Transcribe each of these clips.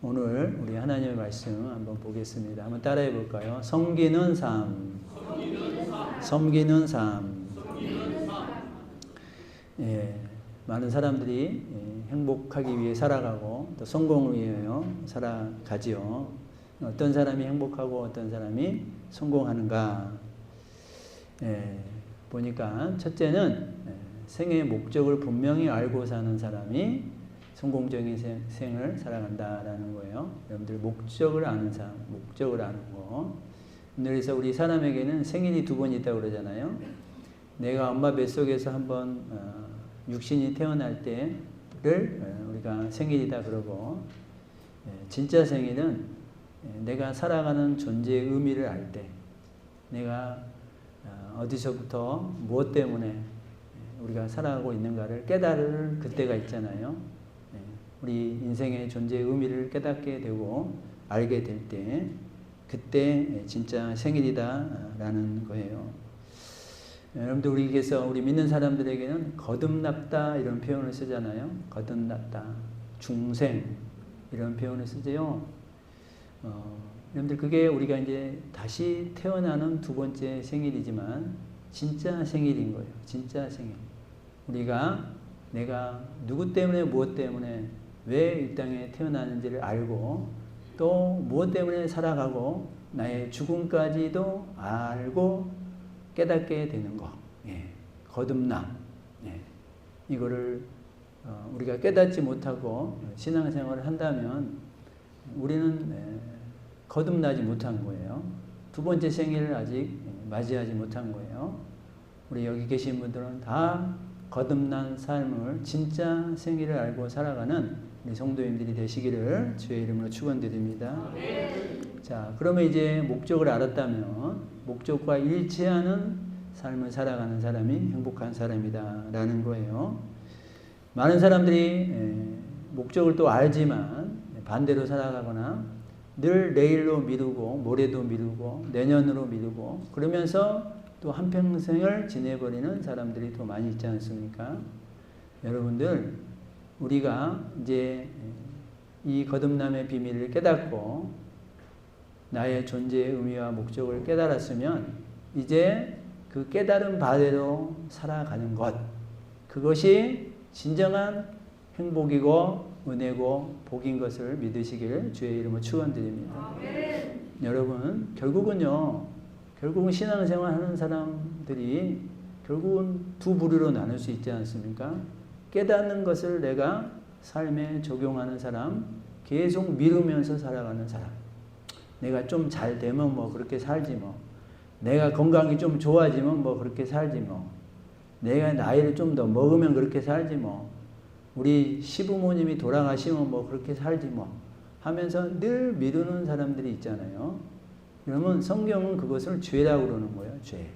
오늘 우리 하나님의 말씀 한번 보겠습니다. 한번 따라해 볼까요? 섬기는 삶. 섬기는 삶. 예, 많은 사람들이 행복하기 위해 살아가고 또 성공을 위하여 살아가지요. 어떤 사람이 행복하고 어떤 사람이 성공하는가? 보니까 첫째는 생의 목적을 분명히 알고 사는 사람이 성공적인 생을 살아간다라는 거예요. 여러분들 목적을 아는 사람, 목적을 아는 거. 그래서 우리 사람에게는 생일이 2번 있다고 그러잖아요. 내가 엄마 뱃속에서 한번 육신이 태어날 때를 우리가 생일이다 그러고, 진짜 생일은 내가 살아가는 존재의 의미를 알 때, 내가 어디서부터 무엇 때문에 우리가 살아가고 있는가를 깨달을 그때가 있잖아요. 우리 인생의 존재의 의미를 깨닫게 되고 알게 될 때, 그때 진짜 생일이다라는 거예요. 여러분들, 우리 믿는 사람들에게는 거듭났다 이런 표현을 쓰잖아요. 거듭났다, 중생 이런 표현을 쓰죠. 여러분들, 그게 우리가 이제 다시 태어나는 2번째 생일이지만 진짜 생일인 거예요. 진짜 생일. 내가 누구 때문에 무엇 때문에 왜 이 땅에 태어나는지를 알고 또 무엇 때문에 살아가고 나의 죽음까지도 알고 깨닫게 되는 거. 거듭남. 이거를 우리가 깨닫지 못하고 신앙생활을 한다면 우리는 거듭나지 못한 거예요. 2번째 생일을 아직 맞이하지 못한 거예요. 우리 여기 계신 분들은 다 거듭난 삶을, 진짜 생일을 알고 살아가는 우리 성도님들이 되시기를 주의 이름으로 축원드립니다. 자, 그러면 이제 목적을 알았다면 목적과 일치하는 삶을 살아가는 사람이 행복한 사람이다라는 거예요. 많은 사람들이 목적을 또 알지만 반대로 살아가거나 늘 내일로 미루고 모레도 미루고 내년으로 미루고 그러면서 또 한평생을 지내버리는 사람들이 더 많이 있지 않습니까? 여러분들, 우리가 이제 이 거듭남의 비밀을 깨닫고 나의 존재의 의미와 목적을 깨달았으면 이제 그 깨달은 바대로 살아가는 것, 그것이 진정한 행복이고 은혜고 복인 것을 믿으시기를 주의 이름으로 축원드립니다. 여러분, 결국은 신앙생활 하는 사람들이 결국은 2 부류로 나눌 수 있지 않습니까? 깨닫는 것을 내가 삶에 적용하는 사람, 계속 미루면서 살아가는 사람. 내가 좀 잘 되면 뭐 그렇게 살지 뭐. 내가 건강이 좀 좋아지면 뭐 그렇게 살지 뭐. 내가 나이를 좀 더 먹으면 그렇게 살지 뭐. 우리 시부모님이 돌아가시면 뭐 그렇게 살지 뭐. 하면서 늘 미루는 사람들이 있잖아요. 그러면 성경은 그것을 죄라고 그러는 거예요. 죄.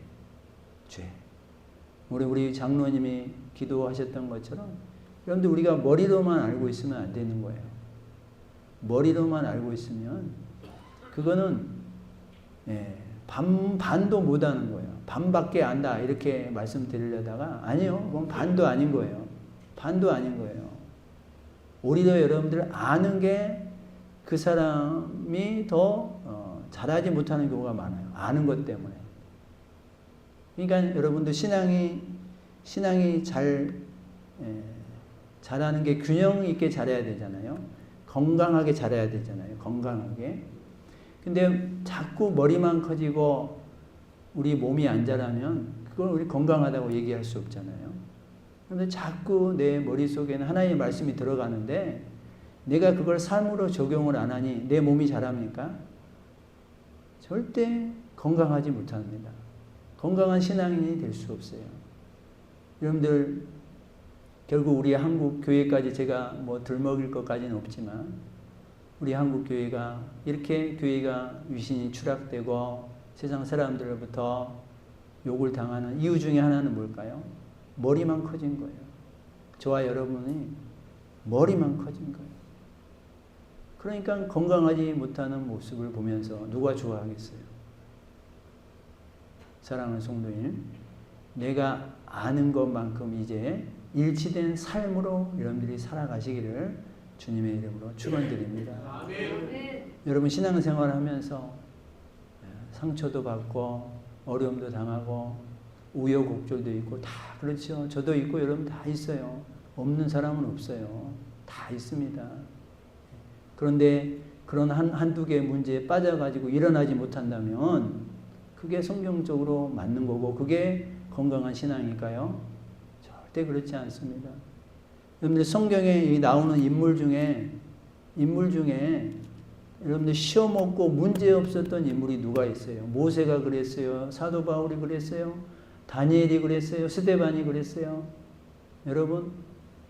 우리 장로님이 기도하셨던 것처럼 여러분들, 우리가 머리로만 알고 있으면 안 되는 거예요. 머리로만 알고 있으면 그거는 반도 못 하는 거예요. 반밖에 안다 이렇게 말씀드리려다가 아니요, 그건 반도 아닌 거예요. 반도 아닌 거예요. 오히려 여러분들 아는 게 그 사람이 더 잘하지 못하는 경우가 많아요. 아는 것 때문에. 그러니까 여러분들 신앙이 잘하는 게 균형 있게 잘해야 되잖아요. 건강하게 잘해야 되잖아요. 건강하게. 근데 자꾸 머리만 커지고 우리 몸이 안 자라면 그걸 우리 건강하다고 얘기할 수 없잖아요. 그런데 자꾸 내 머릿속에는 하나님의 말씀이 들어가는데 내가 그걸 삶으로 적용을 안 하니 내 몸이 자랍니까? 절대 건강하지 못합니다. 건강한 신앙인이 될 수 없어요. 여러분들, 결국 우리 한국 교회까지 제가 뭐 들먹일 것까지는 없지만 우리 한국 교회가 이렇게 교회가 위신이 추락되고 세상 사람들로부터 욕을 당하는 이유 중에 하나는 뭘까요? 머리만 커진 거예요. 저와 여러분이 머리만 커진 거예요. 그러니까 건강하지 못하는 모습을 보면서 누가 좋아하겠어요? 사랑하는 성도님, 내가 아는 것만큼 이제 일치된 삶으로 여러분들이 살아가시기를 주님의 이름으로 축원드립니다. 아멘. 여러분 신앙생활 하면서 상처도 받고 어려움도 당하고 우여곡절도 있고 다 그렇죠. 저도 있고 여러분 다 있어요. 없는 사람은 없어요. 다 있습니다. 그런데 그런 한두 개의 문제에 빠져가지고 일어나지 못한다면 그게 성경적으로 맞는 거고 그게 건강한 신앙일까요? 절대 그렇지 않습니다. 여러분들 성경에 나오는 인물 중에 여러분들 시험 없고 문제 없었던 인물이 누가 있어요? 모세가 그랬어요. 사도 바울이 그랬어요. 다니엘이 그랬어요. 스데반이 그랬어요. 여러분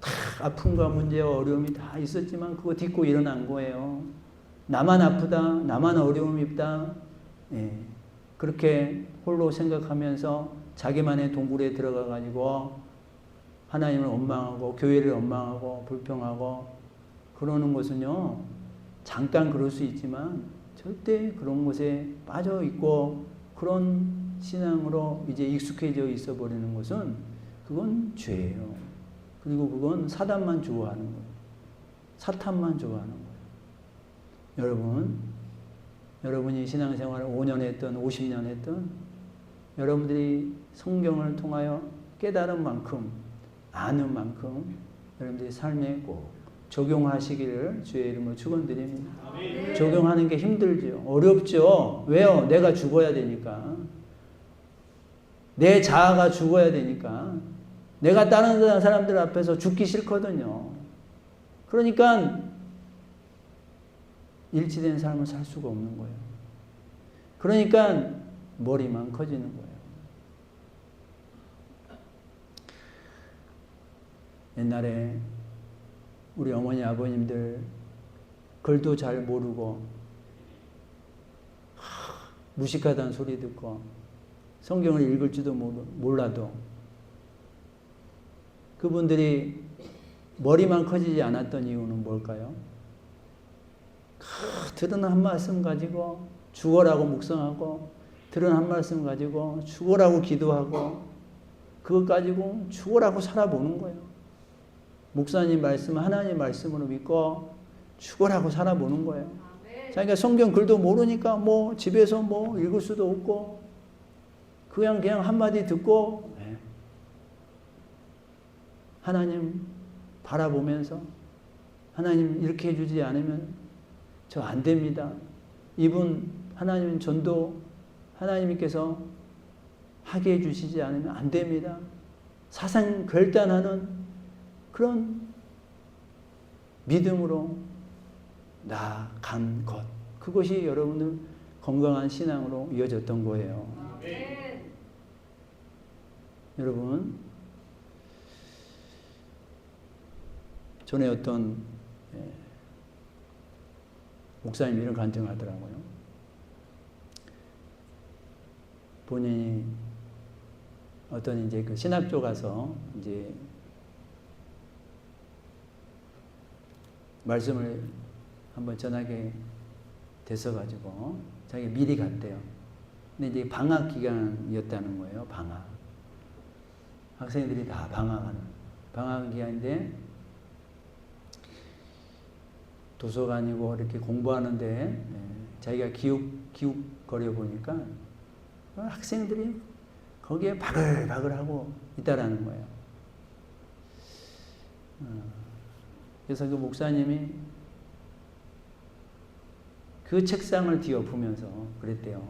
다 아픔과 문제와 어려움이 다 있었지만 그거 딛고 일어난 거예요. 나만 아프다. 나만 어려움이 있다. 예. 그렇게 홀로 생각하면서 자기만의 동굴에 들어가 가지고 하나님을 원망하고 교회를 원망하고 불평하고 그러는 것은요. 잠깐 그럴 수 있지만 절대 그런 것에 빠져 있고 그런 신앙으로 이제 익숙해져 있어 버리는 것은 그건 죄예요. 그리고 그건 사단만 좋아하는 거예요. 사탄만 좋아하는 거예요. 여러분이 신앙생활을 5년 했든 50년 했든 여러분들이 성경을 통하여 깨달은 만큼 아는 만큼 여러분들이 삶에 꼭 적용하시기를 주의 이름으로 축원드립니다. 아멘. 적용하는 게 힘들죠. 어렵죠. 왜요? 내가 죽어야 되니까. 내 자아가 죽어야 되니까. 내가 다른 사람들 앞에서 죽기 싫거든요. 그러니까 일치된 삶을 살 수가 없는 거예요. 그러니까 머리만 커지는 거예요. 옛날에 우리 어머니 아버님들 글도 잘 모르고 무식하다는 소리 듣고 성경을 읽을 줄도 몰라도 그분들이 머리만 커지지 않았던 이유는 뭘까요? 들은 한 말씀 가지고 죽어라고 묵상하고 들은 한 말씀 가지고 죽어라고 기도하고 그것 가지고 죽어라고 살아보는 거예요. 목사님 말씀 하나님 말씀으로 믿고 죽어라고 살아보는 거예요. 자기가 성경 글도 모르니까 뭐 집에서 뭐 읽을 수도 없고 그냥 한마디 듣고 하나님 바라보면서 하나님 이렇게 해주지 않으면 저 안 됩니다. 이분 하나님 전도 하나님께서 하게 해주시지 않으면 안 됩니다. 사상 결단하는 그런 믿음으로 나아간 것. 그것이 여러분들 건강한 신앙으로 이어졌던 거예요. 아멘. 여러분, 전에 어떤 목사님이 이런 간증을 하더라고요. 본인이 어떤 이제 그 신학교 가서 이제 말씀을 한번 전하게 됐어가지고 자기가 미리 갔대요. 근데 이제 방학 기간이었다는 거예요. 방학. 학생들이 다 방학 기간인데 도서관이고 이렇게 공부하는데 자기가 기웃거려 보니까 학생들이 거기에 바글바글하고 있다라는 거예요. 그래서 그 목사님이 그 책상을 뒤엎으면서 그랬대요.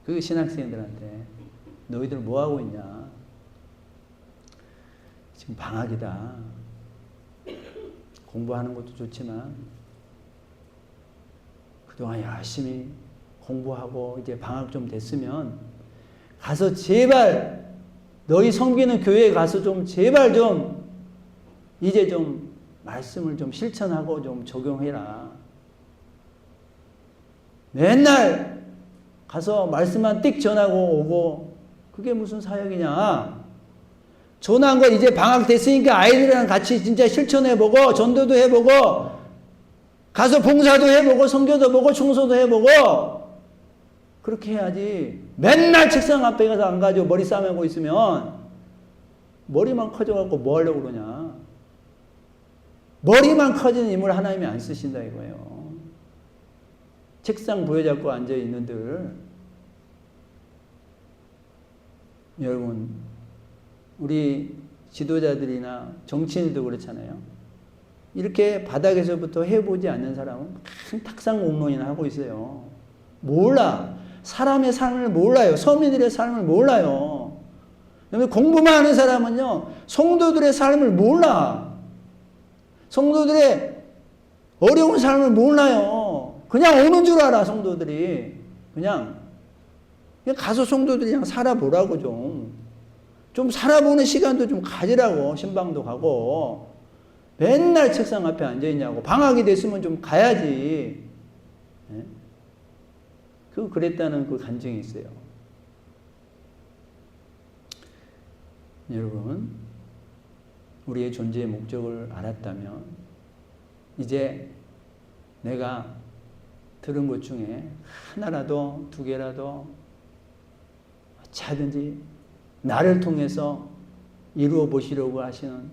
그 신학생들한테 너희들 뭐 하고 있냐? 지금 방학이다. 공부하는 것도 좋지만 그동안 열심히 공부하고 이제 방학 좀 됐으면 가서 제발 너희 섬기는 교회에 가서 좀 제발 좀 이제 좀 말씀을 좀 실천하고 좀 적용해라. 맨날 가서 말씀만 띡 전하고 오고 그게 무슨 사역이냐. 전한 걸 이제 방학 됐으니까 아이들이랑 같이 진짜 실천해보고 전도도 해보고 가서 봉사도 해보고 선교도 보고 청소도 해보고 그렇게 해야지. 맨날 책상 앞에 가서 안 가지고 머리 싸매고 있으면 머리만 커져갖고 뭐 하려고 그러냐. 머리만 커진 인물 하나님이 안 쓰신다 이거예요. 책상 부여잡고 앉아있는들, 여러분, 우리 지도자들이나 정치인들도 그렇잖아요. 이렇게 바닥에서부터 해보지 않는 사람은 큰 탁상 공론이나 하고 있어요. 몰라. 사람의 삶을 몰라요. 서민들의 삶을 몰라요. 공부만 하는 사람은요, 성도들의 삶을 몰라. 성도들의 어려운 삶을 몰라요. 그냥 오는 줄 알아, 성도들이. 그냥 가서 성도들이 그냥 살아보라고 좀 살아보는 시간도 좀 가지라고. 신방도 가고. 맨날 책상 앞에 앉아있냐고. 방학이 됐으면 좀 가야지. 그랬다는 그 간증이 있어요. 여러분, 우리의 존재의 목적을 알았다면 이제 내가 들은 것 중에 하나라도 두 개라도 어찌하든지 나를 통해서 이루어 보시려고 하시는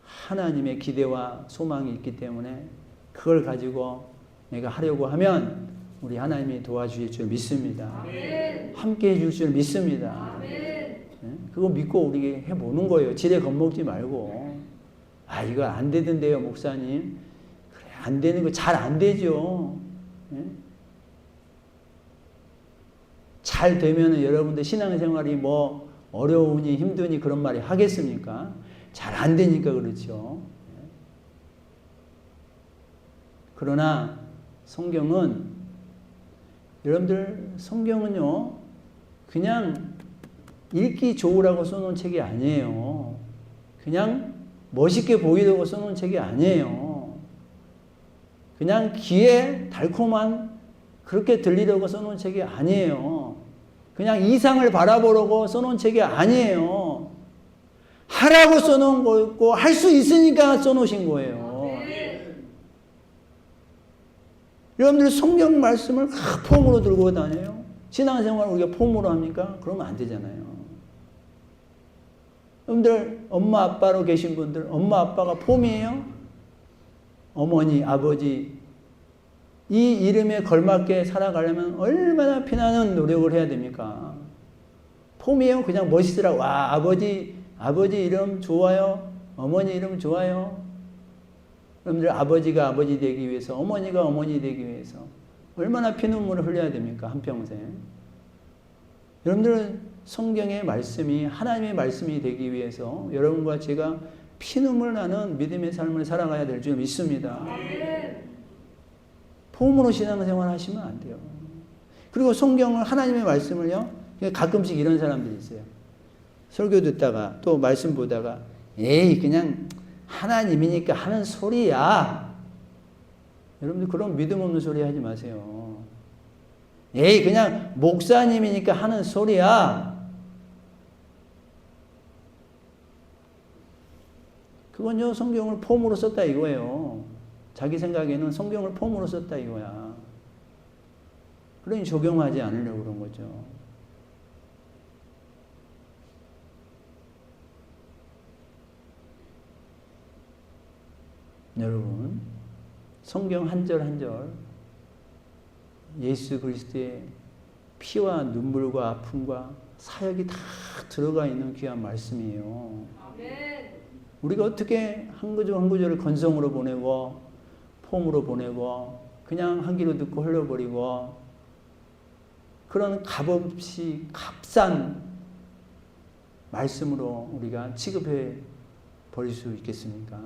하나님의 기대와 소망이 있기 때문에 그걸 가지고 내가 하려고 하면 우리 하나님이 도와주실 줄 믿습니다. 아멘. 함께 해줄 줄 믿습니다. 아멘. 그거 믿고 우리 해보는 거예요. 지레 겁먹지 말고. 아, 이거 안 되던데요, 목사님. 그래, 안 되는 거 잘 안 되죠. 잘 되면은 여러분들 신앙생활이 뭐 어려우니 힘드니 그런 말이 하겠습니까? 잘 안 되니까 그렇죠. 그러나 성경은, 여러분들 성경은요, 그냥 읽기 좋으라고 써놓은 책이 아니에요. 그냥 멋있게 보이려고 써놓은 책이 아니에요. 그냥 귀에 달콤한 그렇게 들리려고 써놓은 책이 아니에요. 그냥 이상을 바라보려고 써놓은 책이 아니에요. 하라고 써놓은 거였고 할 수 있으니까 써놓으신 거예요. 여러분들 성경 말씀을 폼으로 들고 다녀요. 신앙생활 우리가 폼으로 합니까? 그러면 안 되잖아요. 여러분들 엄마 아빠로 계신 분들, 엄마 아빠가 폼이에요? 어머니, 아버지, 이 이름에 걸맞게 살아가려면 얼마나 피나는 노력을 해야 됩니까? 폼이에요? 그냥 멋있으라고. 와, 아버지 이름 좋아요. 어머니 이름 좋아요. 여러분들 아버지가 아버지 되기 위해서, 어머니가 어머니 되기 위해서 얼마나 피눈물을 흘려야 됩니까? 한평생. 여러분들은 성경의 말씀이 하나님의 말씀이 되기 위해서 여러분과 제가 피눈물 나는 믿음의 삶을 살아가야 될 줄 믿습니다. 폼으로 신앙생활 하시면 안 돼요. 그리고 성경을, 하나님의 말씀을요, 가끔씩 이런 사람들이 있어요. 설교 듣다가 또 말씀 보다가 에이 그냥 하나님이니까 하는 소리야. 여러분들 그런 믿음 없는 소리 하지 마세요. 에이 그냥 목사님이니까 하는 소리야. 그건요 성경을 폼으로 썼다 이거예요. 자기 생각에는 성경을 폼으로 썼다 이거야. 그러니 적용하지 않으려고 그런 거죠. 여러분, 성경 한 절 한 절 예수 그리스도의 피와 눈물과 아픔과 사역이 다 들어가 있는 귀한 말씀이에요. 아멘. 우리가 어떻게 한 구절 한 구절을 건성으로 보내고 폼으로 보내고 그냥 한 귀로 듣고 흘려버리고 그런 값없이 값싼 말씀으로 우리가 취급해 버릴 수 있겠습니까?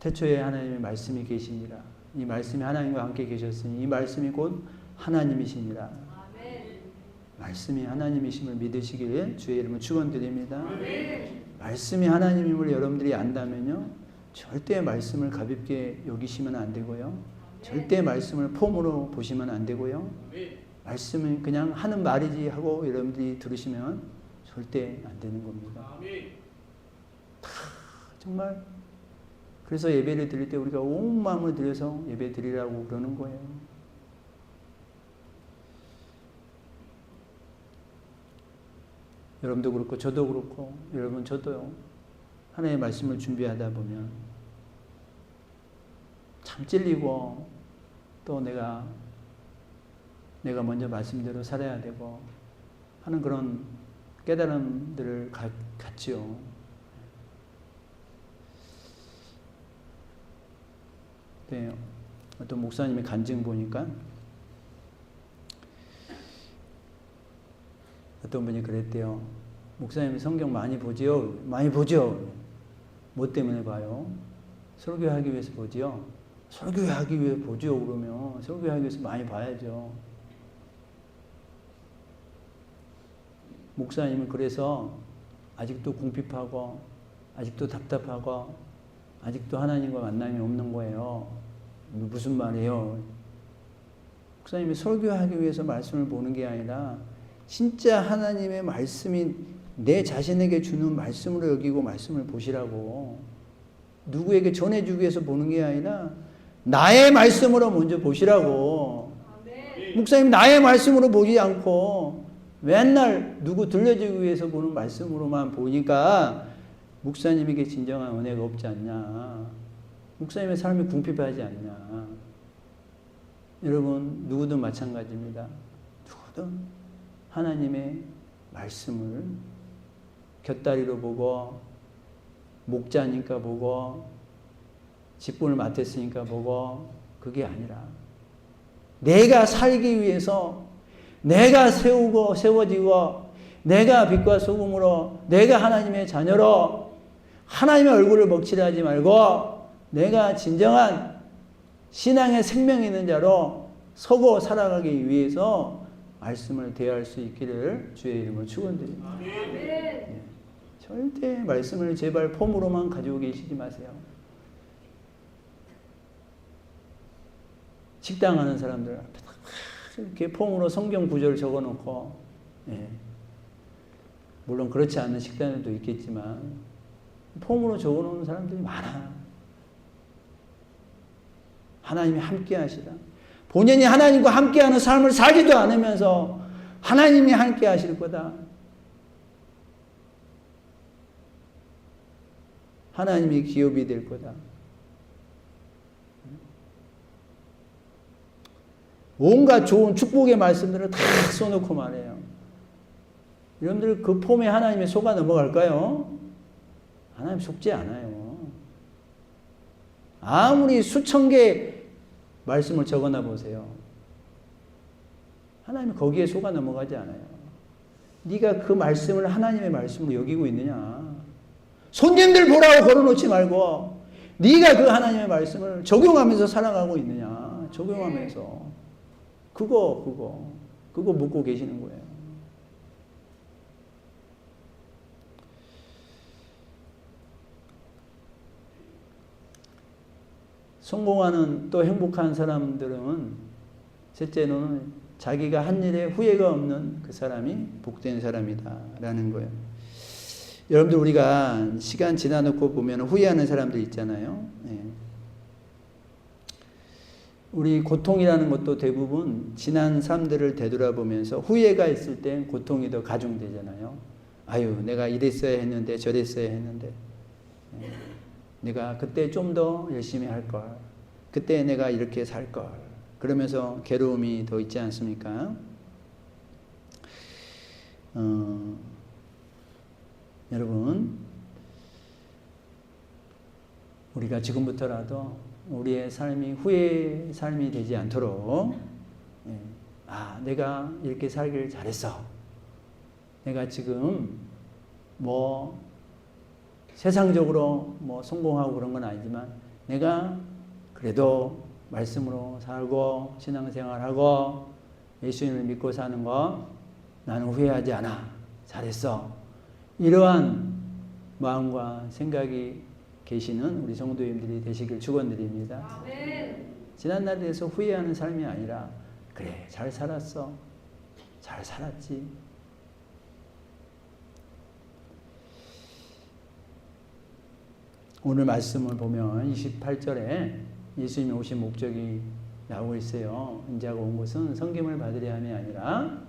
태초에 하나님의 말씀이 계시니라. 이 말씀이 하나님과 함께 계셨으니 이 말씀이 곧 하나님이시니라. 아멘. 말씀이 하나님이심을 믿으시기를 주의 이름으로 축원드립니다. 아멘. 말씀이 하나님임을 여러분들이 안다면요, 절대 말씀을 가볍게 여기시면 안 되고요, 절대 말씀을 폼으로 보시면 안 되고요, 말씀은 그냥 하는 말이지 하고 여러분들이 들으시면 절대 안 되는 겁니다. 정말 그래서 예배를 드릴 때 우리가 온 마음을 들여서 예배 드리라고 그러는 거예요. 여러분도 그렇고 저도 그렇고 여러분 저도요. 하나님의 말씀을 준비하다 보면 참 찔리고 또 내가 먼저 말씀대로 살아야 되고 하는 그런 깨달음들을 갖지요. 네, 어떤 목사님의 간증 보니까 어떤 분이 그랬대요. 목사님 성경 많이 보지요? 많이 보죠? 뭐 때문에 봐요? 설교하기 위해서 보지요? 설교하기 위해 보죠. 그러면 설교하기 위해서 많이 봐야죠. 목사님은 그래서 아직도 궁핍하고 아직도 답답하고 아직도 하나님과 만남이 없는 거예요. 무슨 말이에요? 목사님이 설교하기 위해서 말씀을 보는 게 아니라 진짜 하나님의 말씀이 내 자신에게 주는 말씀으로 여기고 말씀을 보시라고. 누구에게 전해주기 위해서 보는 게 아니라 나의 말씀으로 먼저 보시라고. 아멘. 목사님 나의 말씀으로 보지 않고 맨날 누구 들려주기 위해서 보는 말씀으로만 보니까 목사님에게 진정한 은혜가 없지 않냐. 목사님의 삶이 궁핍하지 않냐. 여러분 누구든 마찬가지입니다. 누구든 하나님의 말씀을 곁다리로 보고 목자니까 보고 직분을 맡았으니까 보고 그게 아니라 내가 살기 위해서 내가 세워지고 내가 빛과 소금으로 내가 하나님의 자녀로 하나님의 얼굴을 먹칠하지 말고 내가 진정한 신앙의 생명이 있는 자로 서고 살아가기 위해서 말씀을 대할 수 있기를 주의 이름으로 축원드립니다. 아멘. 절대 말씀을 제발 폼으로만 가지고 계시지 마세요. 식당 하는 사람들 이렇게 폼으로 성경 구절을 적어놓고, 예. 물론 그렇지 않은 식당들도 있겠지만 폼으로 적어놓는 사람들이 많아. 하나님이 함께 하시라. 본인이 하나님과 함께하는 삶을 살지도 않으면서 하나님이 함께 하실 거다. 하나님이 기업이 될 거다. 온갖 좋은 축복의 말씀들을 다 써놓고 말해요. 여러분들 그 폼에 하나님의 속아 넘어갈까요? 하나님 속지 않아요. 아무리 수천 개 말씀을 적어놔 보세요. 하나님은 거기에 속아 넘어가지 않아요. 네가 그 말씀을 하나님의 말씀으로 여기고 있느냐. 손님들 보라고 걸어놓지 말고 네가 그 하나님의 말씀을 적용하면서 살아가고 있느냐. 적용하면서. 그거 묻고 계시는 거예요. 성공하는 또 행복한 사람들은 셋째로는 자기가 한 일에 후회가 없는 그 사람이 복된 사람이다라는 거예요. 여러분들 우리가 시간 지나놓고 보면 후회하는 사람들 있잖아요. 네. 우리 고통이라는 것도 대부분 지난 삶들을 되돌아보면서 후회가 있을 땐 고통이 더 가중되잖아요. 아유 내가 이랬어야 했는데 저랬어야 했는데 내가 그때 좀 더 열심히 할 걸. 그때 내가 이렇게 살 걸. 그러면서 괴로움이 더 있지 않습니까? 여러분 우리가 지금부터라도 우리의 삶이 후회의 삶이 되지 않도록 내가 이렇게 살기를 잘했어. 내가 지금 뭐 세상적으로 뭐 성공하고 그런 건 아니지만 내가 그래도 말씀으로 살고 신앙생활하고 예수님을 믿고 사는 거 나는 후회하지 않아. 잘했어. 이러한 마음과 생각이 계시는 우리 성도님들이 되시길 축원드립니다. 아멘. 지난 날에 대해서 후회하는 삶이 아니라 그래 잘 살았어. 잘 살았지. 오늘 말씀을 보면 28절에 예수님이 오신 목적이 나오고 있어요. 인자가 온 것은 섬김을 받으려 함이 아니라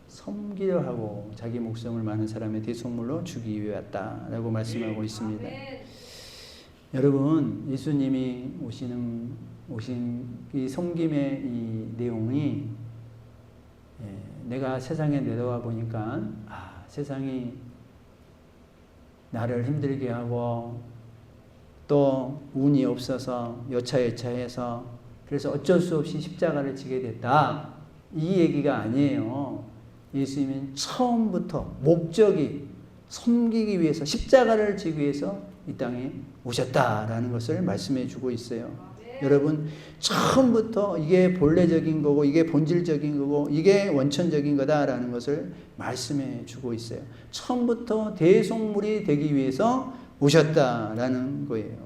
섬기려 하고 자기 목숨을 많은 사람의 대속물로 주기 위해 왔다라고 말씀하고 있습니다. 아멘. 여러분, 예수님이 오신 이 섬김의 이 내용이 내가 세상에 내려와 보니까 세상이 나를 힘들게 하고 또 운이 없어서 여차여차해서 그래서 어쩔 수 없이 십자가를 지게 됐다. 이 얘기가 아니에요. 예수님은 처음부터 목적이 섬기기 위해서 십자가를 지기 위해서 이 땅에 오셨다라는 것을 말씀해 주고 있어요. 여러분, 처음부터 이게 본래적인 거고 이게 본질적인 거고 이게 원천적인 거다라는 것을 말씀해 주고 있어요. 처음부터 대속물이 되기 위해서 오셨다라는 거예요.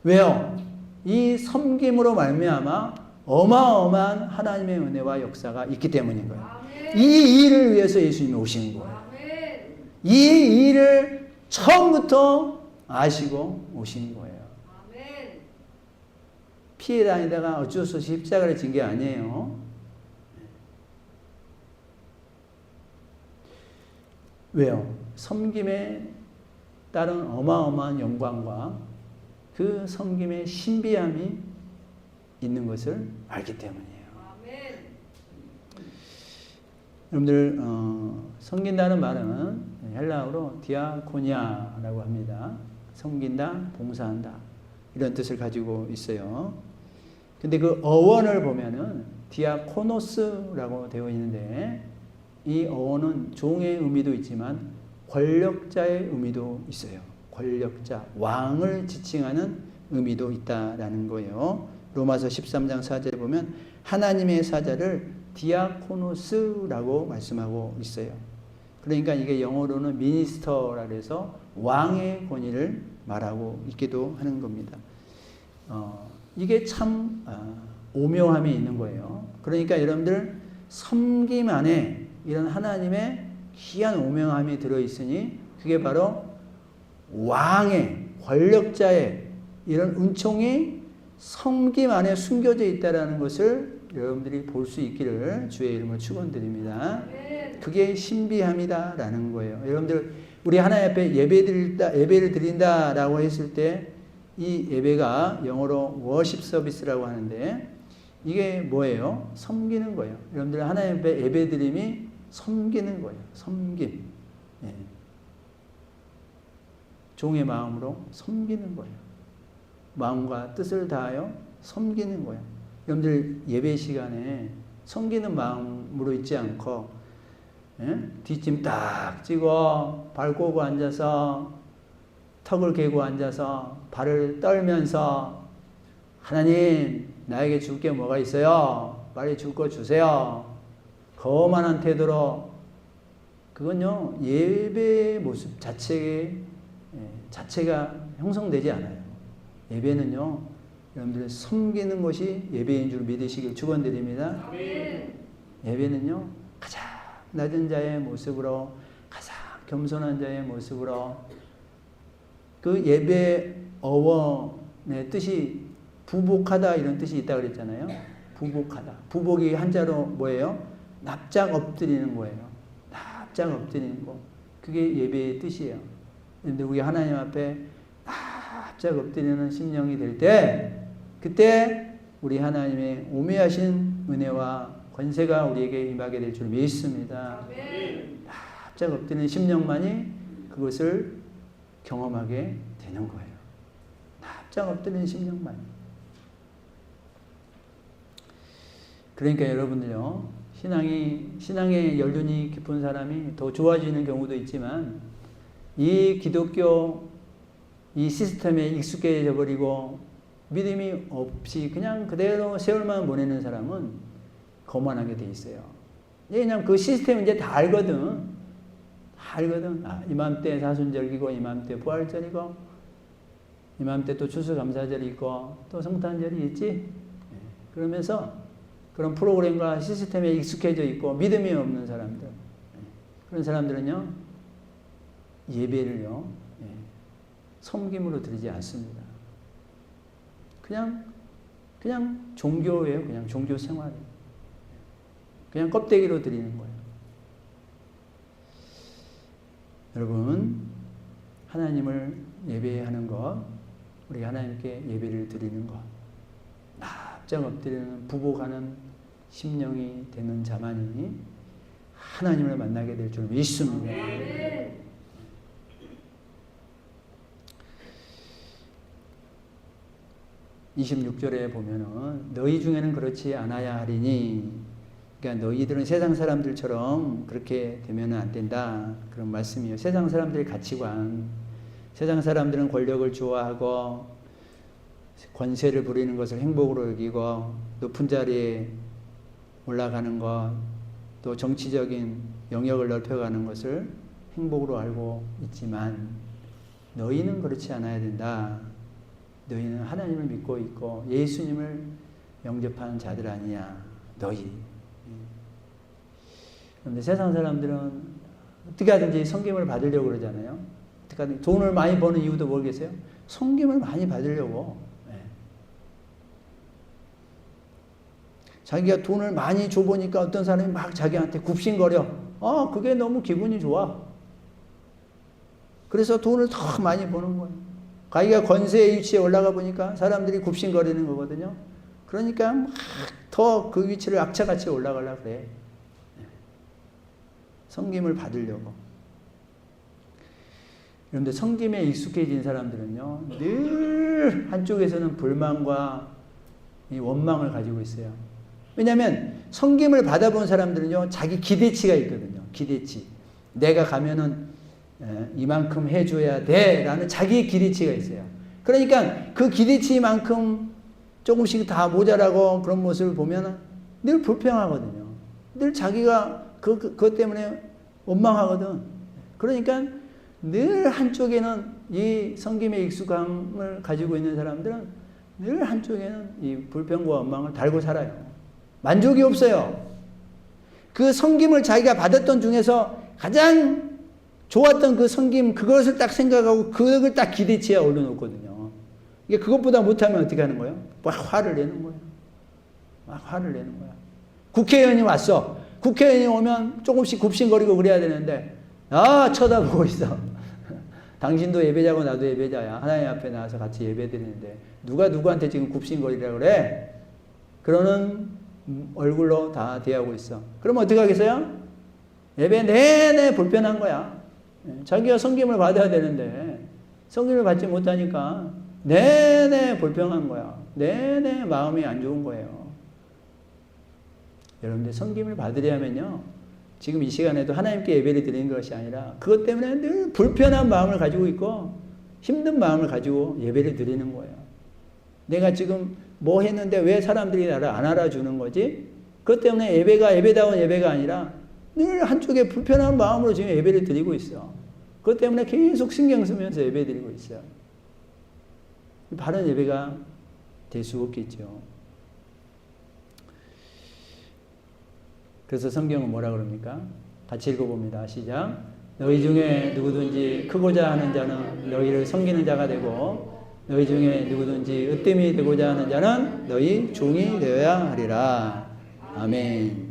왜요? 이 섬김으로 말미암아 어마어마한 하나님의 은혜와 역사가 있기 때문인 거예요. 이 일을 위해서 예수님이 오신 거예요. 이 일을 처음부터 아시고 오신 거예요. 피해 다니다가 어쩔 수 없이 십자가를 진 게 아니에요. 왜요? 섬김에 따른 어마어마한 영광과 그 섬김의 신비함이 있는 것을 알기 때문이에요. 여러분들 섬긴다는 말은 헬라어로 디아코니아라고 합니다. 섬긴다, 봉사한다 이런 뜻을 가지고 있어요. 근데 그 어원을 보면은 디아코노스라고 되어 있는데 이 어원은 종의 의미도 있지만 권력자의 의미도 있어요. 권력자, 왕을 지칭하는 의미도 있다라는 거예요. 로마서 13장 4절에 보면 하나님의 사자를 디아코노스라고 말씀하고 있어요. 그러니까 이게 영어로는 미니스터라 해서 왕의 권위를 말하고 있기도 하는 겁니다. 이게 참 오묘함이 있는 거예요. 그러니까 여러분들 섬김 안에 이런 하나님의 귀한 오묘함이 들어있으니 그게 바로 왕의 권력자의 이런 은총이 섬김 안에 숨겨져 있다는 것을 여러분들이 볼 수 있기를 주의 이름으로 축원드립니다. 그게 신비함이다라는 거예요. 여러분들 우리 하나님 앞에 예배를 드린다라고 했을 때 이 예배가 영어로 워십 서비스라고 하는데 이게 뭐예요? 섬기는 거예요. 여러분들 하나님 앞에 예배 드림이 섬기는 거예요. 섬김. 예. 종의 마음으로 섬기는 거예요. 마음과 뜻을 다하여 섬기는 거예요. 여러분들 예배 시간에 섬기는 마음으로 있지 않고 뒷짐 딱 찌고 발 꼬고 앉아서 턱을 개고 앉아서 발을 떨면서 하나님 나에게 줄 게 뭐가 있어요? 빨리 줄 거 주세요. 거만한 태도로 그건요 예배의 모습 자체가 형성되지 않아요. 예배는요 여러분들 섬기는 것이 예배인 줄 믿으시길 축원드립니다. 예배는요 가장 낮은 자의 모습으로 가장 겸손한 자의 모습으로 그 예배 어원의 뜻이 부복하다 이런 뜻이 있다고 그랬잖아요. 부복하다. 부복이 한자로 뭐예요? 납작 엎드리는 거예요. 납작 엎드리는 거. 그게 예배의 뜻이에요. 그런데 우리 하나님 앞에 납작 엎드리는 심령이 될 때 그때 우리 하나님의 오묘하신 은혜와 권세가 우리에게 임하게 될 줄 믿습니다. 납작 엎드리는 심령만이 그것을 경험하게 되는 거예요. 납작 엎드리는 심령만. 그러니까 여러분들요, 신앙에 연륜이 깊은 사람이 더 좋아지는 경우도 있지만, 이 기독교, 이 시스템에 익숙해져 버리고, 믿음이 없이 그냥 그대로 세월만 보내는 사람은 거만하게 돼 있어요. 왜냐면 그 시스템 이제 다 알거든. 이맘때 사순절기고, 이맘때 부활절이고, 이맘때 또 추수감사절이 있고, 또 성탄절이 있지? 그러면서 그런 프로그램과 시스템에 익숙해져 있고, 믿음이 없는 사람들. 그런 사람들은요, 예배를요, 섬김으로 드리지 않습니다. 그냥 종교예요. 그냥 종교 생활이에요. 그냥 껍데기로 드리는 거예요. 여러분, 하나님을 예배하는 것, 우리 하나님께 예배를 드리는 것, 납작 엎드리는 부복하는 심령이 되는 자만이 하나님을 만나게 될 줄 믿습니다. 26절에 보면은 너희 중에는 그렇지 않아야 하리니, 그러니까 너희들은 세상 사람들처럼 그렇게 되면 안 된다, 그런 말씀이에요. 세상 사람들의 가치관, 세상 사람들은 권력을 좋아하고 권세를 부리는 것을 행복으로 여기고 높은 자리에 올라가는 것, 또 정치적인 영역을 넓혀가는 것을 행복으로 알고 있지만 너희는 그렇지 않아야 된다. 너희는 하나님을 믿고 있고 예수님을 영접하는 자들 아니냐, 너희. 그런데 세상 사람들은 어떻게 하든지 섬김을 받으려고 그러잖아요. 어떻게 하든지 돈을 많이 버는 이유도 모르겠어요. 섬김을 많이 받으려고. 자기가 돈을 많이 줘보니까 어떤 사람이 막 자기한테 굽신거려. 그게 너무 기분이 좋아. 그래서 돈을 더 많이 버는 거예요. 자기가 권세의 위치에 올라가 보니까 사람들이 굽신거리는 거거든요. 그러니까 막 더 그 위치를 악착같이 올라가려고 그래. 섬김을 받으려고. 그런데 섬김에 익숙해진 사람들은요, 늘 한쪽에서는 불만과 이 원망을 가지고 있어요. 왜냐하면 섬김을 받아본 사람들은요, 자기 기대치가 있거든요. 기대치. 내가 가면은 이만큼 해줘야 돼 라는 자기의 기대치가 있어요. 그러니까 그 기대치만큼 조금씩 다 모자라고 그런 모습을 보면 늘 불평하거든요. 늘 자기가 그것 때문에 원망하거든. 그러니까 늘 한쪽에는 이 섬김의 익숙함을 가지고 있는 사람들은 늘 한쪽에는 이 불평과 원망을 달고 살아요. 만족이 없어요. 그 섬김을 자기가 받았던 중에서 가장 좋았던 그 섬김, 그것을 딱 생각하고 그걸 딱 기대치에 올려놓거든요. 이게 그것보다 못하면 어떻게 하는 거예요? 막 화를 내는 거예요. 막 화를 내는 거야. 국회의원이 왔어. 국회의원이 오면 조금씩 굽신거리고 그래야 되는데, 쳐다보고 있어. 당신도 예배자고 나도 예배자야. 하나님 앞에 나와서 같이 예배 드리는데 누가 누구한테 지금 굽신거리라고 그래? 그러는 얼굴로 다 대하고 있어. 그럼 어떻게 하겠어요? 예배 내내 불편한 거야. 자기가 섬김을 받아야 되는데 섬김을 받지 못하니까 내내 불평한 거야. 내내 마음이 안 좋은 거예요. 여러분들 섬김을 받으려면요, 지금 이 시간에도 하나님께 예배를 드리는 것이 아니라 그것 때문에 늘 불편한 마음을 가지고 있고 힘든 마음을 가지고 예배를 드리는 거예요. 내가 지금 뭐 했는데 왜 사람들이 나를 안 알아주는 거지? 그것 때문에 예배가 예배다운 예배가 아니라 늘 한쪽에 불편한 마음으로 지금 예배를 드리고 있어. 그것 때문에 계속 신경 쓰면서 예배 드리고 있어요. 바른 예배가 될 수 없겠죠. 그래서 성경은 뭐라 그럽니까? 같이 읽어봅니다. 시작. 너희 중에 누구든지 크고자 하는 자는 너희를 섬기는 자가 되고 너희 중에 누구든지 으뜸이 되고자 하는 자는 너희 종이 되어야 하리라. 아멘.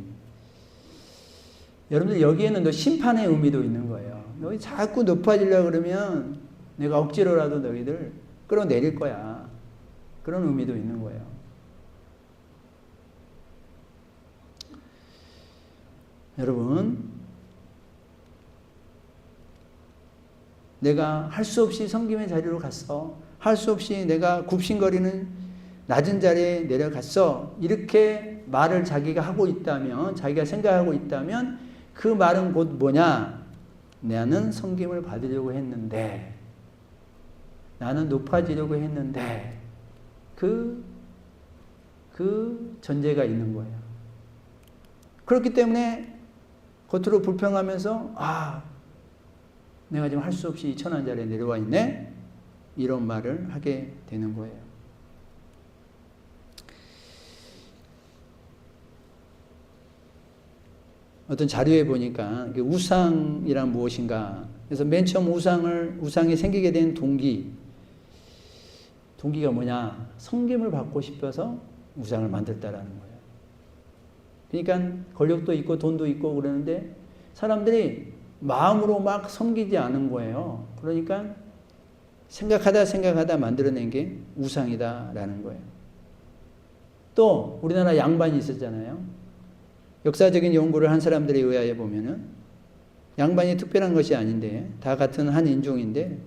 여러분들 여기에는 또 심판의 의미도 있는 거예요. 너희 자꾸 높아지려고 그러면 내가 억지로라도 너희들 끌어내릴 거야. 그런 의미도 있는 거예요. 여러분, 내가 할 수 없이 섬김의 자리로 갔어. 할 수 없이 내가 굽신거리는 낮은 자리에 내려갔어. 이렇게 말을 자기가 하고 있다면, 자기가 생각하고 있다면 그 말은 곧 뭐냐? 나는 섬김을 받으려고 했는데, 나는 높아지려고 했는데, 그 전제가 있는 거예요. 그렇기 때문에 겉으로 불평하면서 내가 지금 할 수 없이 천한 자리에 내려와 있네? 이런 말을 하게 되는 거예요. 어떤 자료에 보니까 우상이란 무엇인가, 그래서 맨 처음 우상이 생기게 된 동기가 뭐냐? 섬김을 받고 싶어서 우상을 만들었다라는 거예요. 그러니까 권력도 있고 돈도 있고 그러는데 사람들이 마음으로 막 섬기지 않은 거예요. 그러니까 생각하다 만들어낸 게 우상이다라는 거예요. 또 우리나라 양반이 있었잖아요. 역사적인 연구를 한 사람들에 의하여 보면은 양반이 특별한 것이 아닌데 다 같은 한 인종인데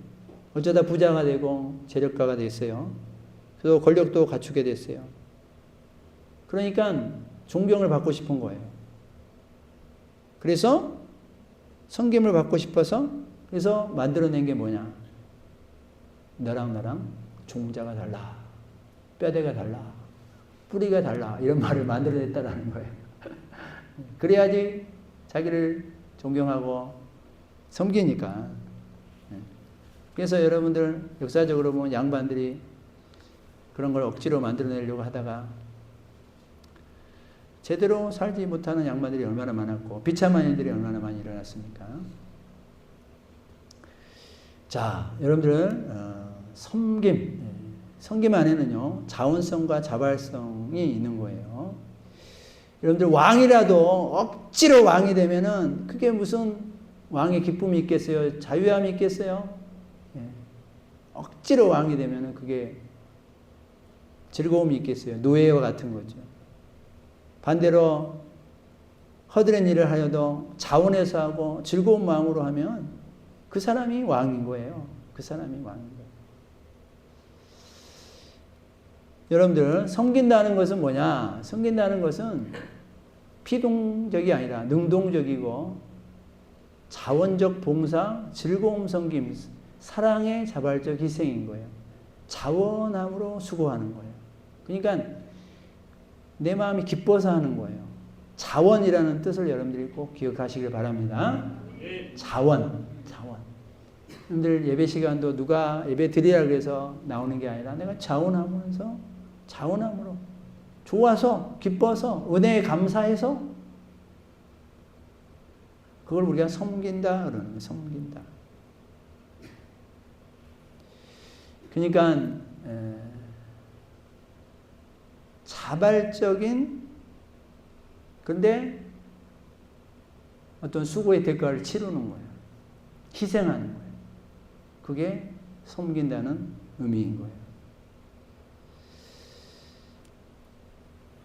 어쩌다 부자가 되고 재력가가 됐어요. 그래서 권력도 갖추게 됐어요. 그러니까 존경을 받고 싶은 거예요. 그래서 섬김을 받고 싶어서 그래서 만들어낸 게 뭐냐? 너랑 나랑 종자가 달라. 뼈대가 달라. 뿌리가 달라. 이런 말을 만들어냈다라는 거예요. 그래야지 자기를 존경하고 섬기니까. 그래서 여러분들 역사적으로 보면 양반들이 그런 걸 억지로 만들어내려고 하다가 제대로 살지 못하는 양반들이 얼마나 많았고 비참한 일들이 얼마나 많이 일어났습니까? 자, 여러분들 섬김 안에는요 자원성과 자발성이 있는 거예요. 여러분들 왕이라도 억지로 왕이 되면은 그게 무슨 왕의 기쁨이 있겠어요? 자유함이 있겠어요? 예. 억지로 왕이 되면은 그게 즐거움이 있겠어요? 노예와 같은 거죠. 반대로 허드렛 일을 하여도 자원해서 하고 즐거운 마음으로 하면 그 사람이 왕인 거예요. 그 사람이 왕인 거예요. 여러분들 섬긴다는 것은 뭐냐? 섬긴다는 것은 피동적이 아니라 능동적이고 자원적 봉사, 즐거움 섬김, 사랑의 자발적 희생인 거예요. 자원함으로 수고하는 거예요. 그러니까 내 마음이 기뻐서 하는 거예요. 자원이라는 뜻을 여러분들이 꼭 기억하시길 바랍니다. 자원. 여러분들 예배 시간도 누가 예배 드리라 그래서 나오는 게 아니라 내가 자원하면서 자원함으로 좋아서 기뻐서 은혜에 감사해서 그걸 우리가 섬긴다 그러는 거예요. 섬긴다. 그러니까 자발적인 근데 어떤 수고의 대가를 치르는 거예요. 희생하는 거예요. 그게 섬긴다는 의미인 거예요.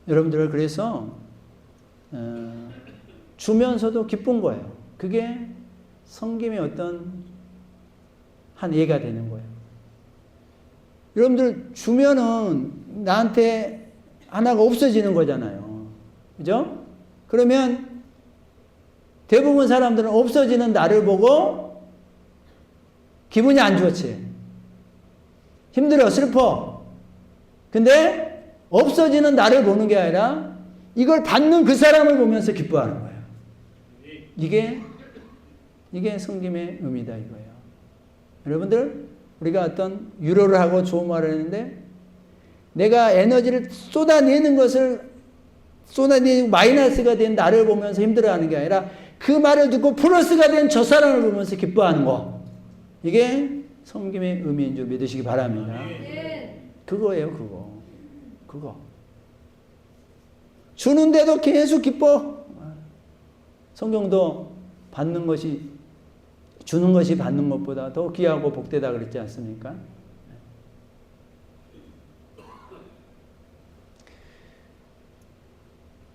여러분들 그래서 주면서도 기쁜 거예요. 그게 섬김의 어떤 한 예가 되는 거예요. 여러분들 주면은 나한테 하나가 없어지는 거잖아요. 그죠? 그러면 대부분 사람들은 없어지는 나를 보고 기분이 안 좋지. 힘들어, 슬퍼. 근데 없어지는 나를 보는 게 아니라 이걸 받는 그 사람을 보면서 기뻐하는 거예요. 이게 섬김의 의미다 이거예요. 여러분들 우리가 어떤 위로를 하고 좋은 말을 했는데 내가 에너지를 쏟아내는 것을 쏟아내고 마이너스가 된 나를 보면서 힘들어하는 게 아니라 그 말을 듣고 플러스가 된 저 사람을 보면서 기뻐하는 거. 이게 섬김의 의미인 줄 믿으시기 바랍니다. 그거예요, 그거. 주는데도 계속 기뻐. 성경도 주는 것이 받는 것보다 더 귀하고 복되다 그랬지 않습니까?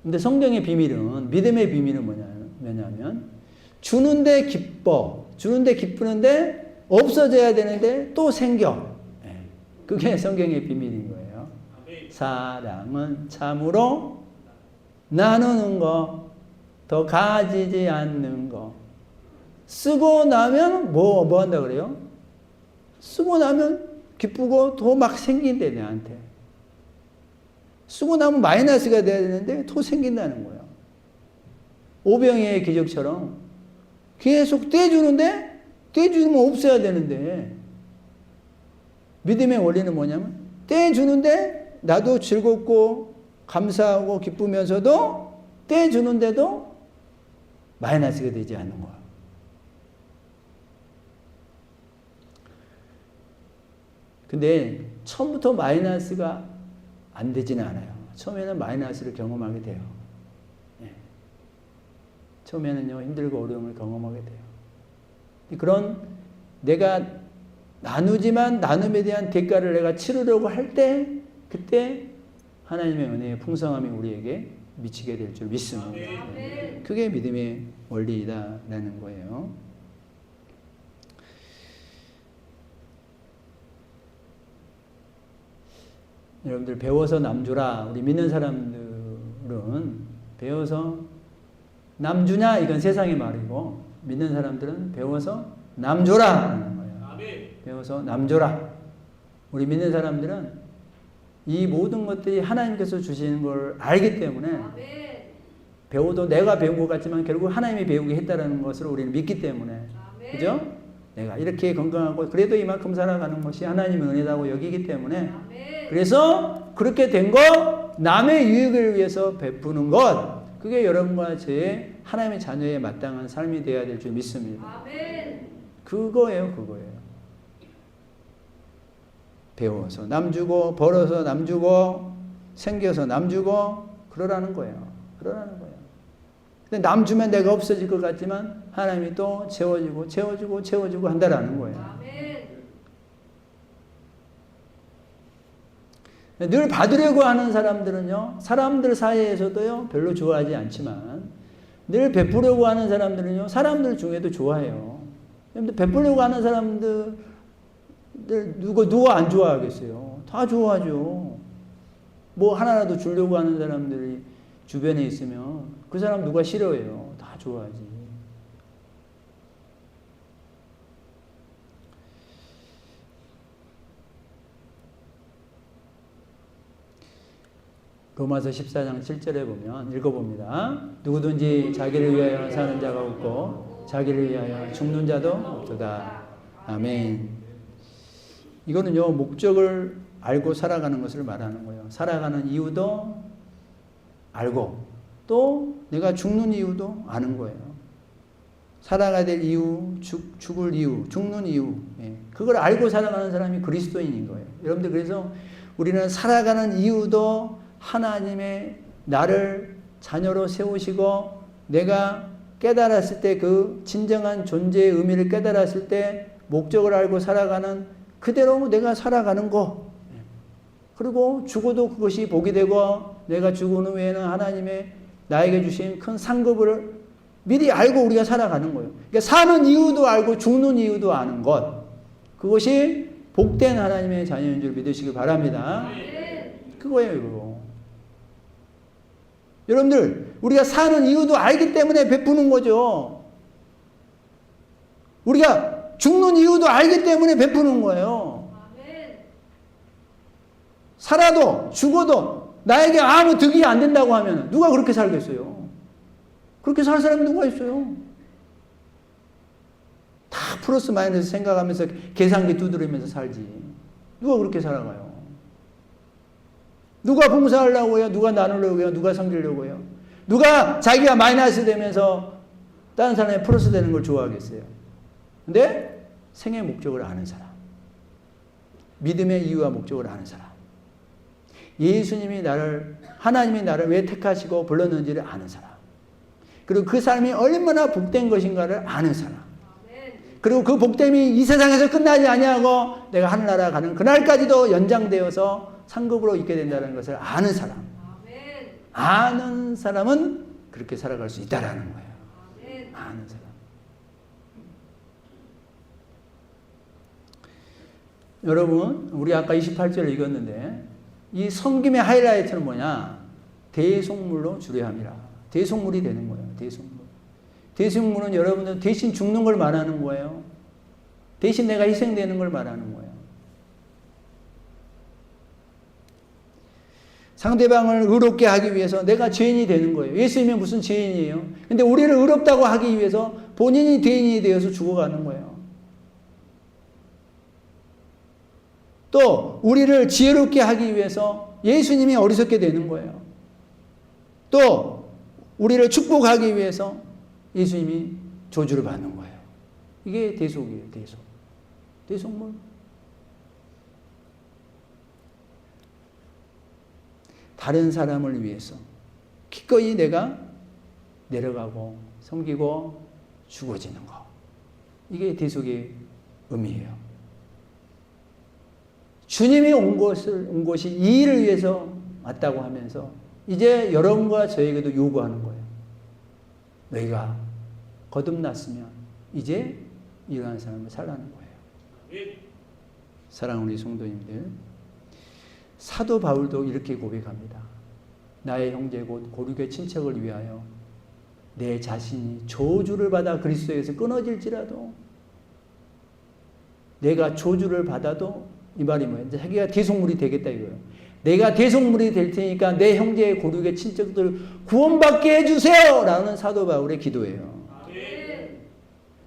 근데 성경의 비밀은, 믿음의 비밀은 뭐냐면, 주는데 기쁘는데 없어져야 되는데 또 생겨. 그게 성경의 비밀인 거예요. 사랑은 참으로 나누는 거, 더 가지지 않는 거. 쓰고 나면 뭐 한다 그래요? 쓰고 나면 기쁘고 더 막 생긴대, 내한테. 쓰고 나면 마이너스가 돼야 되는데 더 생긴다는 거예요. 오병이의 기적처럼 계속 떼주는데 떼주면 없어야 되는데 믿음의 원리는 뭐냐면 떼주는데 나도 즐겁고 감사하고 기쁘면서도 떼주는데도 마이너스가 되지 않는 거야. 근데 처음부터 마이너스가 안 되지는 않아요. 처음에는 마이너스를 경험하게 돼요. 처음에는요, 힘들고 어려움을 경험하게 돼요. 그런 내가 나누지만 나눔에 대한 대가를 내가 치르려고 할 때 그때 하나님의 은혜의 풍성함이 우리에게 미치게 될 줄 믿습니다. 아멘. 그게 믿음의 원리이다라는 거예요. 여러분들 배워서 남주라. 우리 믿는 사람들은 배워서 남주냐 이건 세상의 말이고 믿는 사람들은 배워서 남줘라라는 거예요. 배워서 남줘라. 우리 믿는 사람들은 이 모든 것들이 하나님께서 주시는 걸 알기 때문에 아멘. 배워도 내가 배운 것 같지만 결국 하나님이 배우게 했다라는 것을 우리는 믿기 때문에 아멘. 그죠? 내가 이렇게 건강하고 그래도 이만큼 살아가는 것이 하나님의 은혜라고 여기기 때문에 아멘. 그래서 그렇게 된 거 남의 유익을 위해서 베푸는 것 그게 여러분과 제 하나님의 자녀에 마땅한 삶이 되어야 될 줄 믿습니다. 아멘. 그거예요. 배워서 남 주고 벌어서 남 주고 생겨서 남 주고 그러라는 거예요. 근데 남 주면 내가 없어질 것 같지만 하나님이 또 채워주고 한다라는 거예요. 아멘. 늘 받으려고 하는 사람들은요, 사람들 사이에서도요, 별로 좋아하지 않지만, 늘 베푸려고 하는 사람들은요, 사람들 중에도 좋아해요. 여러분들 베푸려고 하는 사람들, 누가 안 좋아하겠어요? 다 좋아하죠. 뭐 하나라도 주려고 하는 사람들이 주변에 있으면 그 사람 누가 싫어해요? 다 좋아하지. 로마서 14장 7절에 보면 읽어봅니다. 누구든지 자기를 위하여 사는 자가 없고 자기를 위하여 죽는 자도 없도다. 아멘. 이거는요, 목적을 알고 살아가는 것을 말하는 거예요. 살아가는 이유도 알고 또 내가 죽는 이유도 아는 거예요. 살아가야 될 이유, 죽을 이유, 죽는 이유. 그걸 알고 살아가는 사람이 그리스도인인 거예요. 여러분들 그래서 우리는 살아가는 이유도 하나님의 나를 자녀로 세우시고 내가 깨달았을 때 그 진정한 존재의 의미를 깨달았을 때 목적을 알고 살아가는 그대로 내가 살아가는 거. 그리고 죽어도 그것이 복이 되고 내가 죽은 후에는 하나님의 나에게 주신 큰 상급을 미리 알고 우리가 살아가는 거예요. 그러니까 사는 이유도 알고 죽는 이유도 아는 것. 그것이 복된 하나님의 자녀인 줄 믿으시기 바랍니다. 그거예요, 이거. 여러분들, 우리가 사는 이유도 알기 때문에 베푸는 거죠. 우리가 죽는 이유도 알기 때문에 베푸는 거예요. 살아도 죽어도 나에게 아무 득이 안 된다고 하면 누가 그렇게 살겠어요? 그렇게 살 사람이 누가 있어요? 다 플러스 마이너스 생각하면서 계산기 두드리면서 살지. 누가 그렇게 살아가요? 누가 봉사하려고 해요? 누가 나누려고 해요? 누가 섬기려고 해요? 누가 자기가 마이너스 되면서 다른 사람이 플러스 되는 걸 좋아하겠어요? 근데 생의 목적을 아는 사람, 믿음의 이유와 목적을 아는 사람, 예수님이 하나님이 나를 왜 택하시고 불렀는지를 아는 사람, 그리고 그 사람이 얼마나 복된 것인가를 아는 사람, 그리고 그 복됨이 이 세상에서 끝나지 아니하고 내가 하늘나라 가는 그날까지도 연장되어서 상급으로 있게 된다는 것을 아는 사람. 아는 사람은 그렇게 살아갈 수 있다라는 거예요. 아는 사람. 여러분, 우리 아까 28절을 읽었는데 이 섬김의 하이라이트는 뭐냐? 대속물로 주례함이라. 대속물이 되는 거예요. 대속물. 대속물은 여러분들 대신 죽는 걸 말하는 거예요. 대신 내가 희생되는 걸 말하는 거예요. 상대방을 의롭게 하기 위해서 내가 죄인이 되는 거예요. 예수님이 무슨 죄인이에요? 근데 우리를 의롭다고 하기 위해서 본인이 죄인이 되어서 죽어가는 거예요. 또 우리를 지혜롭게 하기 위해서 예수님이 어리석게 되는 거예요. 또 우리를 축복하기 위해서 예수님이 저주를 받는 거예요. 이게 대속이에요. 대속물. 다른 사람을 위해서 기꺼이 내가 내려가고 섬기고 죽어지는 거. 이게 대속의 의미예요. 주님이 온 것이 이 일을 위해서 왔다고 하면서 이제 여러분과 저에게도 요구하는 거예요. 너희가 거듭났으면 이제 이러한 삶을 살라는 거예요. 사랑하는 우리 성도님들, 사도 바울도 이렇게 고백합니다. 나의 형제 곧 고륙의 친척을 위하여 내 자신이 저주를 받아 그리스도에서 끊어질지라도, 내가 저주를 받아도, 이 말이 뭐예요? 자기가 대속물이 되겠다 이거예요. 내가 대속물이 될 테니까 내 형제의 고륙의 친척들 구원받게 해주세요! 라는 사도 바울의 기도예요.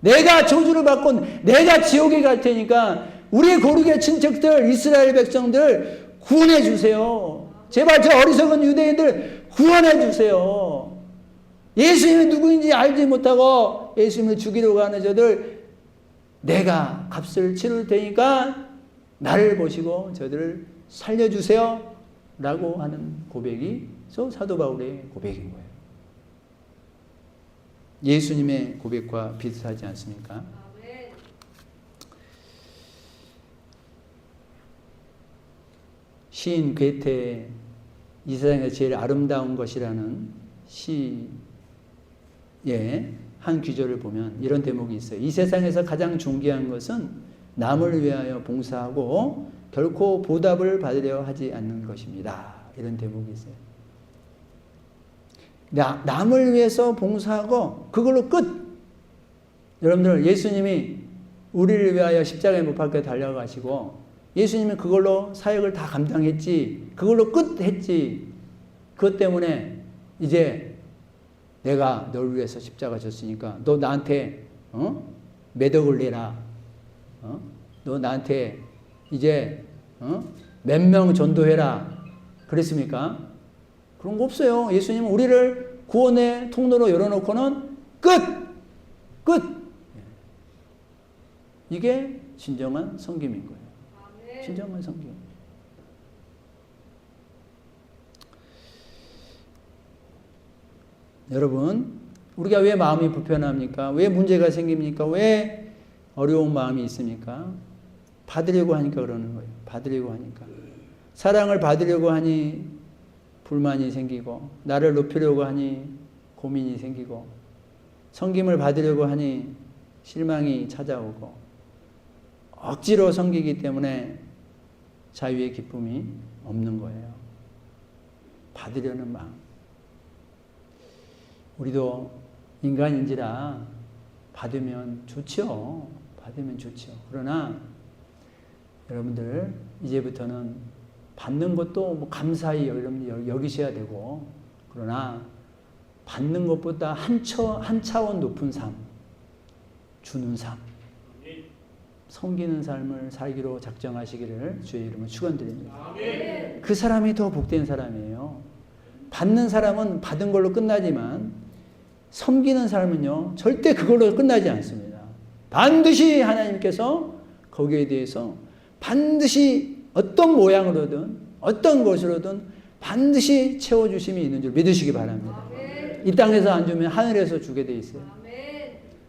내가 저주를 받고 내가 지옥에 갈 테니까 우리 고륙의 친척들, 이스라엘 백성들 구원해 주세요. 제발 저 어리석은 유대인들 구원해 주세요. 예수님이 누구인지 알지 못하고 예수님을 죽이려고 하는 저들, 내가 값을 치를 테니까 나를 보시고 저들을 살려주세요 라고 하는 고백이 사도 바울의 고백인 거예요. 예수님의 고백과 비슷하지 않습니까? 시인 괴테의 이 세상에서 제일 아름다운 것이라는 시의 한 구절을 보면 이런 대목이 있어요. 이 세상에서 가장 존귀한 것은 남을 위하여 봉사하고 결코 보답을 받으려 하지 않는 것입니다. 이런 대목이 있어요. 남을 위해서 봉사하고 그걸로 끝. 여러분들, 예수님이 우리를 위하여 십자가에 못 박혀 달려가시고 예수님이 그걸로 사역을 다 감당했지, 그걸로 끝 했지. 그것 때문에 이제 내가 널 위해서 십자가 졌으니까 너 나한테 매덕을 내라. 너 나한테 이제 몇 명 전도해라. 그랬습니까? 그런 거 없어요. 예수님은 우리를 구원의 통로로 열어놓고는 끝! 이게 진정한 섬김인 거예요. 진정한 섬김. 여러분, 우리가 왜 마음이 불편합니까? 왜 문제가 생깁니까? 왜 어려운 마음이 있습니까? 받으려고 하니까 그러는 거예요. 받으려고 하니까. 사랑을 받으려고 하니 불만이 생기고, 나를 높이려고 하니 고민이 생기고, 섬김을 받으려고 하니 실망이 찾아오고, 억지로 섬기기 때문에 자유의 기쁨이 없는 거예요. 받으려는 마음. 우리도 인간인지라 받으면 좋죠. 받으면 좋죠. 그러나 여러분들, 이제부터는 받는 것도 뭐 감사히 여러분들 여기셔야 되고, 그러나 받는 것보다 한 차원 높은 삶, 주는 삶, 섬기는 삶을 살기로 작정하시기를 주의 이름으로 축원드립니다. 그 사람이 더 복된 사람이에요. 받는 사람은 받은 걸로 끝나지만 섬기는 사람은요, 절대 그걸로 끝나지 않습니다. 반드시 하나님께서 거기에 대해서 반드시 어떤 모양으로든 어떤 것으로든 반드시 채워주심이 있는 줄 믿으시기 바랍니다. 이 땅에서 안 주면 하늘에서 주게 돼 있어요.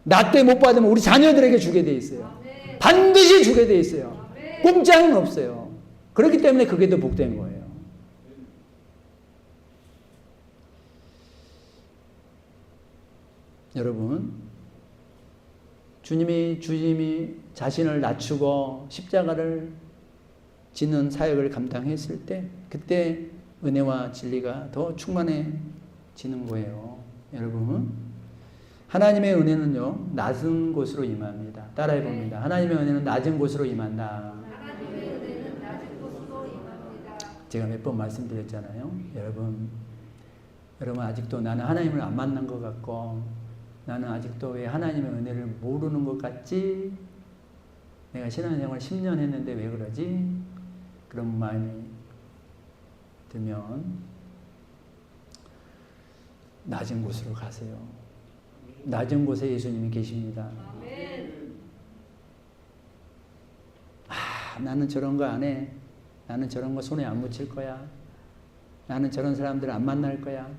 나 때 못 받으면 우리 자녀들에게 주게 돼 있어요. 반드시 주게 돼 있어요. 공짜는 없어요. 그렇기 때문에 그게 더 복된 거예요. 여러분, 주님이 자신을 낮추고 십자가를 지는 사역을 감당했을 때, 그때 은혜와 진리가 더 충만해지는 거예요. 여러분, 하나님의 은혜는요, 낮은 곳으로 임합니다. 따라해 봅니다. 하나님의 은혜는 낮은 곳으로 임한다. 하나님의 은혜는 낮은 곳으로 임합니다. 제가 몇 번 말씀드렸잖아요. 여러분 아직도 나는 하나님을 안 만난 것 같고, 나는 아직도 왜 하나님의 은혜를 모르는 것 같지? 내가 신앙생활 10년 했는데 왜 그러지? 그런 마음이 들면 낮은 곳으로 가세요. 낮은 곳에 예수님이 계십니다. 나는 저런 거 안 해. 나는 저런 거 손에 안 묻힐 거야. 나는 저런 사람들 안 만날 거야.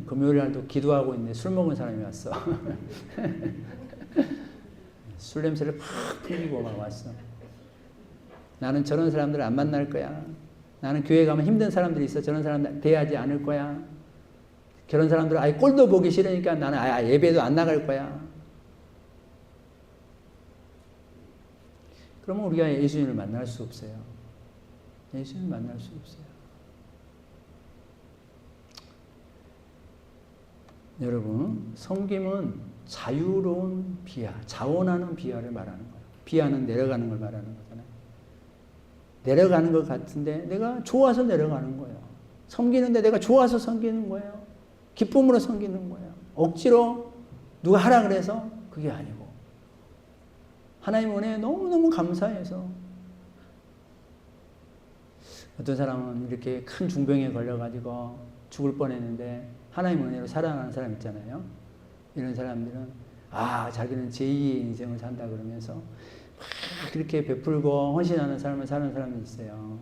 금요일 날도 기도하고 있는데 술 먹은 사람이 왔어. 술 냄새를 팍 풍기고 막 왔어. 나는 저런 사람들 안 만날 거야. 나는 교회 가면 힘든 사람들이 있어. 저런 사람들 대하지 않을 거야. 그런 사람들 아예 꼴도 보기 싫으니까 나는 아예 예배도 안 나갈 거야. 그러면 우리가 예수님을 만날 수 없어요. 예수님을 만날 수 없어요. 여러분, 섬김은 자유로운 비하, 자원하는 비하를 말하는 거예요. 비하는 내려가는 걸 말하는 거잖아요. 내려가는 것 같은데 내가 좋아서 내려가는 거예요. 섬기는데 내가 좋아서 섬기는 거예요. 기쁨으로 섬기는 거예요. 억지로 누가 하라 그래서 그게 아니고 하나님 은혜에 너무너무 감사해서. 어떤 사람은 이렇게 큰 중병에 걸려가지고 죽을 뻔했는데 하나님 은혜로 살아나는 사람 있잖아요. 이런 사람들은 자기는 제2의 인생을 산다 그러면서 막 그렇게 베풀고 헌신하는 삶을 사는 사람이 있어요.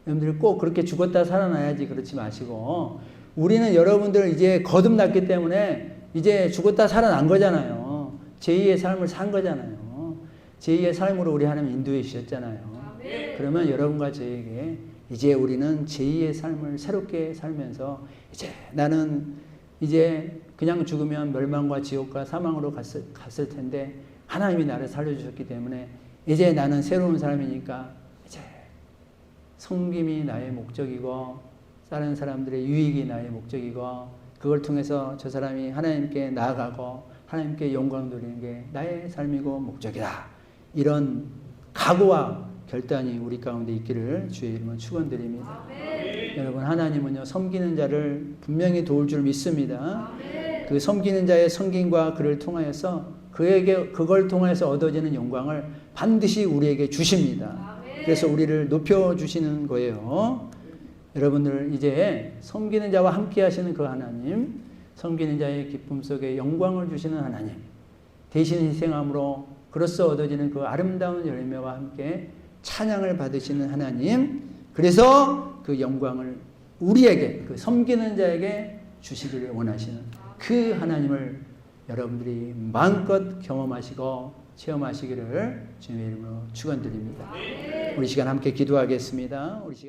여러분들 꼭 그렇게 죽었다 살아나야지 그렇지 마시고, 우리는 여러분들 이제 거듭났기 때문에 이제 죽었다 살아난 거잖아요. 제2의 삶을 산 거잖아요. 제2의 삶으로 우리 하나님 인도해 주셨잖아요. 그러면 여러분과 저에게 이제 우리는 제2의 삶을 새롭게 살면서 이제 나는 이제 그냥 죽으면 멸망과 지옥과 사망으로 갔을 텐데 하나님이 나를 살려주셨기 때문에 이제 나는 새로운 사람이니까 이제 섬김이 나의 목적이고 다른 사람들의 유익이 나의 목적이고 그걸 통해서 저 사람이 하나님께 나아가고 하나님께 영광 돌리는 게 나의 삶이고 목적이다. 이런 각오와 결단이 우리 가운데 있기를 주의 이름으로 축원드립니다. 여러분, 하나님은요 섬기는 자를 분명히 도울 줄 믿습니다. 그 섬기는 자의 섬김과 그를 통하여서 그걸 통해서 얻어지는 영광을 반드시 우리에게 주십니다. 그래서 우리를 높여주시는 거예요. 여러분들 이제 섬기는 자와 함께 하시는 그 하나님, 섬기는 자의 기쁨 속에 영광을 주시는 하나님, 대신 희생함으로 그로써 얻어지는 그 아름다운 열매와 함께 찬양을 받으시는 하나님, 그래서 그 영광을 우리에게, 그 섬기는 자에게 주시기를 원하시는 그 하나님을 여러분들이 마음껏 경험하시고 체험하시기를 주님의 이름으로 축원드립니다. 우리 시간 함께 기도하겠습니다. 우리 시간